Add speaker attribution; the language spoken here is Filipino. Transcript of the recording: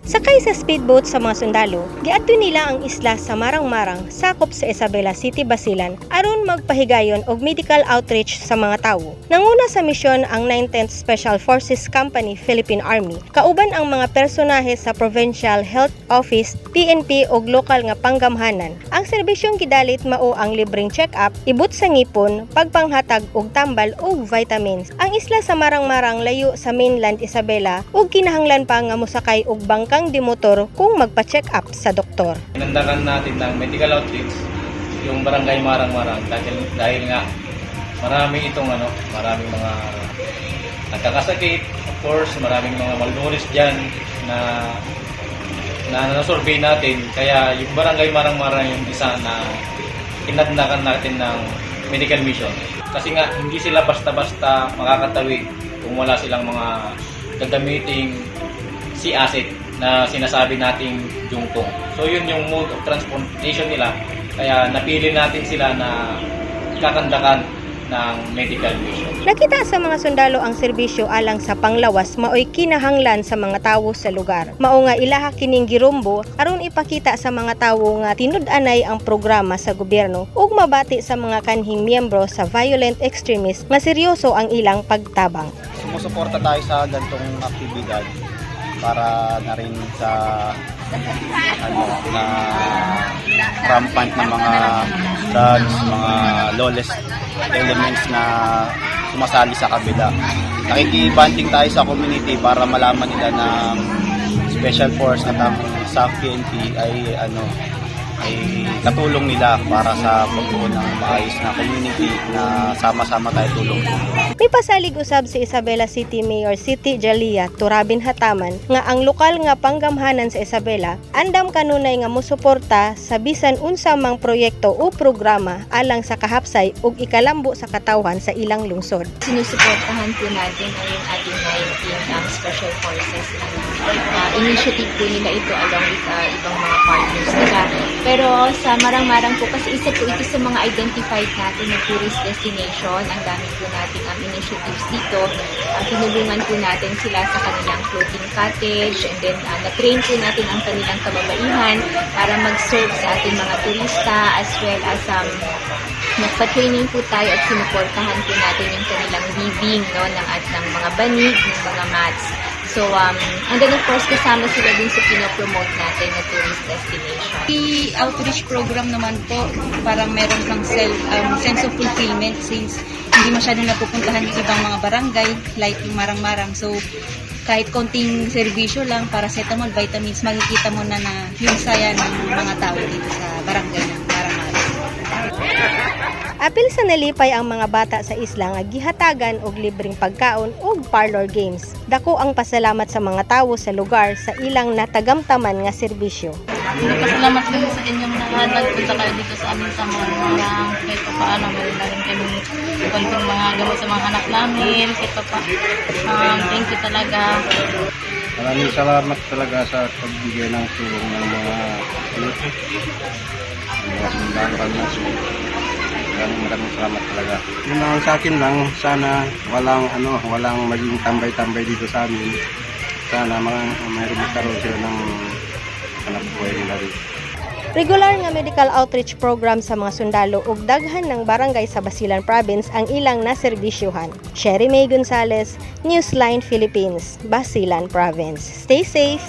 Speaker 1: Sakay sa speedboat sa mga sundalo, giadto nila ang isla sa Marang-Marang, sakop sa Isabela City, Basilan, aron magpahigayon og medical outreach sa mga tawo. Nanguna sa misyon ang 19th Special Forces Company Philippine Army, kauban ang mga personahe sa Provincial Health Office, PNP ug lokal nga panggamhanan. Ang serbisyong gidalit mao ang libreng check-up, ibut sa ngipon, pagpanghatag og tambal ug vitamins. Ang isla sa Marang-Marang layo sa mainland Isabela ug kinahanglan pa nga mosakay og bangkang di motor kung magpa-check up sa doktor.
Speaker 2: Pinandakan natin ng medical outreach yung barangay Marang-Marang dahil nga maraming maraming mga nagkakasakit, of course, maraming mga malnourished diyan na nasurvey natin. Kaya yung barangay Marang-Marang yung isa na pinandakan natin ng medical mission. Kasi nga hindi sila basta-basta makakatawid kung wala silang mga gagamiting sea asset na sinasabi nating jungtong. So yun yung mode of transportation nila. Kaya napili natin sila na kakandakan ng medical mission.
Speaker 1: Nakita sa mga sundalo ang serbisyo alang sa panglawas maoy kinahanglan sa mga tawo sa lugar. Mao nga ilaha kining girumbo aron ipakita sa mga tawo nga tinud-anay ang programa sa gobyerno ug mabati sa mga kanhing miyembro sa violent extremists nga seryoso ang ilang pagtabang.
Speaker 3: Sumusuporta tayo sa gantong aktibidad para na rin sa na rampant na mga drugs, mga lawless elements na sumasali sa kabila. Nakikibanding tayo sa community para malaman nila na special force at ang sa PNP ay katulong nila para sa pagbuo ng maayos na community na sama-sama tayo tulong-tulong.
Speaker 1: May pasalig usab si Isabela City Mayor Siti Jalia Turabin Hataman nga ang lokal nga panggamhanan sa Isabela andam kanunay nga mosuporta sa bisan unsa mang proyekto o programa alang sa kahapsay ug ikalambo sa katawhan sa ilang lungsod.
Speaker 4: Sinusuportahan po natin ay yung ating 19 Special Forces initiative po nila ito along with ibang mga partners nila. Pero sa Marang-Marang po kasi isa po ito sa mga identified natin na tourist destination. Ang dami po natin ang initiatives dito. Tinulungan po natin sila sa kanilang floating cottage and then na-train po natin ang kanilang kababaihan para mag-serve sa ating mga turista as well as nagpa-training po tayo at sinuportahan po natin yung kanilang weaving ng mga banig, ng mga mats. So, and then of course, kasama sila din sa pinopromote natin na tourist destination.
Speaker 5: The outreach program naman po, parang meron kang sense of fulfillment since hindi masyadong napupuntahan yung ibang mga barangay like yung Marang-Marang. So, kahit konting serbisyo lang, paracetamol, vitamins, makikita mo na yung saya ng mga tao dito sa barangay ng Marang-Marang.
Speaker 1: Apil sa nalipay ang mga bata sa isla nga gihatagan og libreng pagkaon ug parlor games. Dako ang pasalamat sa mga tawo sa lugar sa ilang natagamtaman nga serbisyo.
Speaker 5: Nagpasalamat kami sa inyong lahat. Nagpunta kayo dito sa amin sa Marang-Marang. Kahit pa paano, meron na rin kami konting mga gamot sa mga anak namin. Kahit pa thank you talaga.
Speaker 6: Maraming salamat talaga sa pagbigay ng tulong ng mga sundalo natin. Maraming salamat talaga. Yun lang sa akin lang, sana walang maging tambay-tambay dito sa amin. Sana mayroon magkaroon sila ng anak buhay nila dito.
Speaker 1: Regular nga medical outreach program sa mga sundalo ug daghan ng barangay sa Basilan Province ang ilang naserbisyohan. Sherry May Gonzales, Newsline Philippines, Basilan Province. Stay safe!